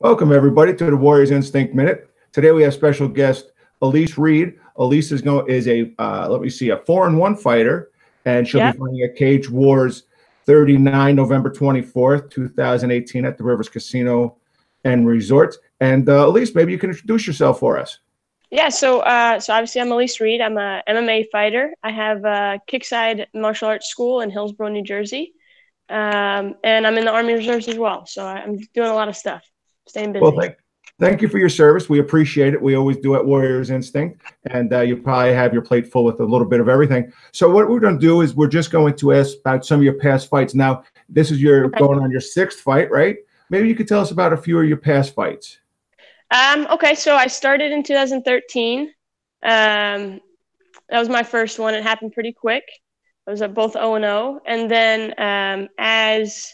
Welcome, everybody, to the Warriors Instinct Minute. Today we have special guest Elise Reed. Elise is a 4-1 fighter, and she'll be fighting at Cage Wars 39, November 24th, 2018, at the Rivers Casino and Resorts. And Elise, maybe you can introduce yourself for us. Yeah, so obviously I'm Elise Reed. I'm a MMA fighter. I have a Kickside Martial Arts School in Hillsborough, New Jersey, and I'm in the Army Reserves as well. So I'm doing a lot of stuff, staying busy. Well, thank you for your service. We appreciate it. We always do at Warriors Instinct, and you probably have your plate full with a little bit of everything. So what we're going to do is we're just going to ask about some of your past fights. Now, this is going on your 6th fight, right? Maybe you could tell us about a few of your past fights. Okay, so I started in 2013. That was my first one. It happened pretty quick. I was at both 0-0. And then as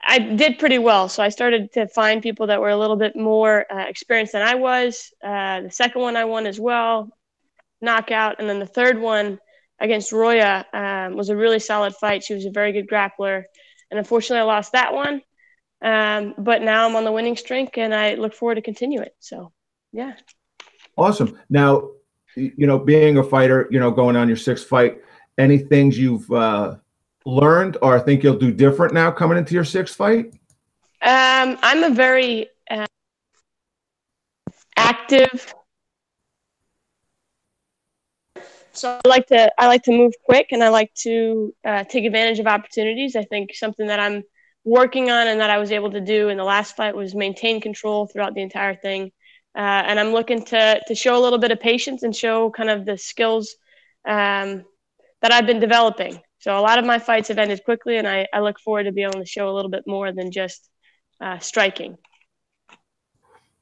I did pretty well, so I started to find people that were a little bit more experienced than I was. The second one I won as well, knockout. And then the third one against Roya was a really solid fight. She was a very good grappler. And unfortunately, I lost that one. But now I'm on the winning streak, and I look forward to continue it. So, yeah. Awesome. Now, being a fighter, going on your 6th fight, any things you've learned or think you'll do different now coming into your 6th fight? I'm a very active. So I like to move quick, and I like to take advantage of opportunities. I think something that I'm working on and that I was able to do in the last fight was maintain control throughout the entire thing. And I'm looking to show a little bit of patience and show kind of the skills that I've been developing. So a lot of my fights have ended quickly, and I look forward to being able to show a little bit more than just striking.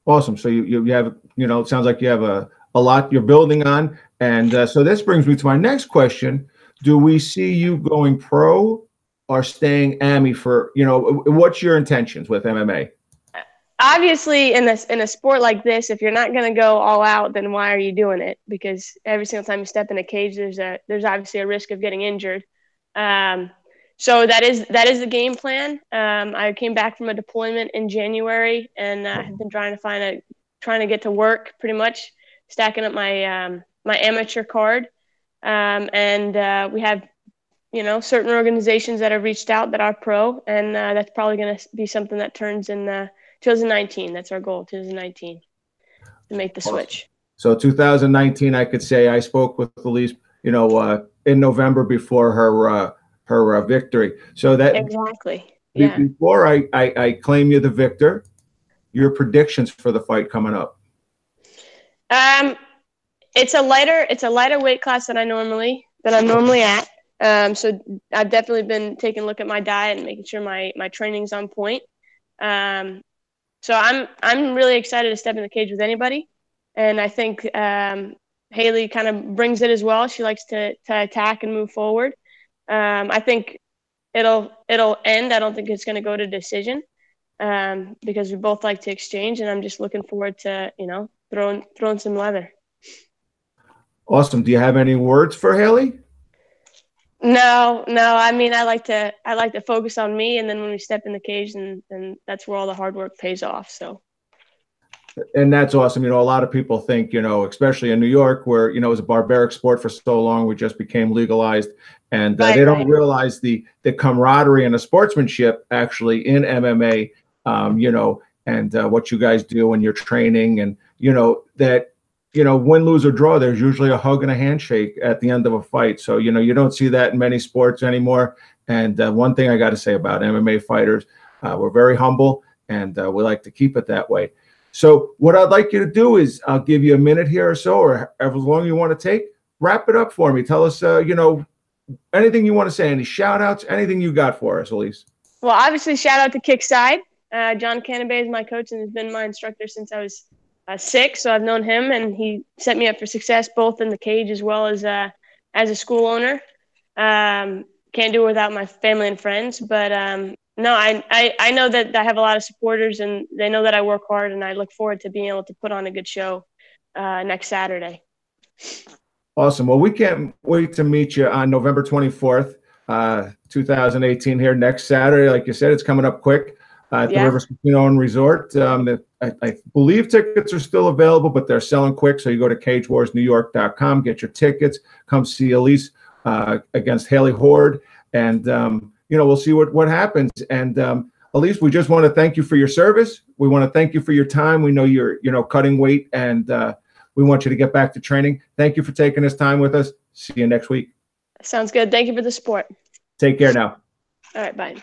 Awesome. So you have, it sounds like you have a lot you're building on. And so this brings me to my next question. Do we see you going pro or staying AMI for, what's your intentions with MMA? Obviously, in a sport like this, if you're not going to go all out, then why are you doing it? Because every single time you step in a cage, there's obviously a risk of getting injured. So that is the game plan. I came back from a deployment in January, and have been trying to get to work, pretty much stacking up my my amateur card. And we have certain organizations that have reached out that are pro, and that's probably going to be something that turns in 2019. That's our goal, 2019, to make the switch. So 2019, I could say I spoke with Elise, in November before her victory. So that exactly. Yeah. Before I claim you the victor, your predictions for the fight coming up? It's a lighter weight class than I'm normally at. So I've definitely been taking a look at my diet and making sure my training's on point. So I'm really excited to step in the cage with anybody, and I think Haley kind of brings it as well. She likes to attack and move forward. I think it'll end. I don't think it's going to go to decision, because we both like to exchange, and I'm just looking forward to throwing some leather. Awesome. Do you have any words for Haley? No. I mean, I like to focus on me, and then when we step in the cage, and that's where all the hard work pays off. So. And that's awesome. A lot of people think, especially in New York, where, it was a barbaric sport for so long, we just became legalized, and they don't realize the camaraderie and the sportsmanship actually in MMA, and what you guys do when you're training, and, that, win, lose, or draw, there's usually a hug and a handshake at the end of a fight. So, you don't see that in many sports anymore. And one thing I got to say about MMA fighters, we're very humble, and we like to keep it that way. So what I'd like you to do is I'll give you a minute here or so, or as long you want to take, wrap it up for me. Tell us, anything you want to say, any shout outs, anything you got for us, Elise. Well, obviously, shout out to Kickside. John Canabay is my coach and has been my instructor since I was 6. So I've known him, and he set me up for success both in the cage as well as a school owner. Can't do it without my family and friends, but no, I know that I have a lot of supporters, and they know that I work hard, and I look forward to being able to put on a good show next Saturday. Awesome. Well, we can't wait to meet you on November 24th, 2018 here next Saturday. Like you said, it's coming up quick. at the Rivers Casino and Resort. I believe tickets are still available, but they're selling quick. So you go to cagewarsnewyork.com, get your tickets, come see Elise against Haley Horde, and we'll see what happens. And Elise, we just want to thank you for your service. We want to thank you for your time. We know you're cutting weight, and we want you to get back to training. Thank you for taking this time with us. See you next week. Sounds good. Thank you for the support. Take care now. All right, bye.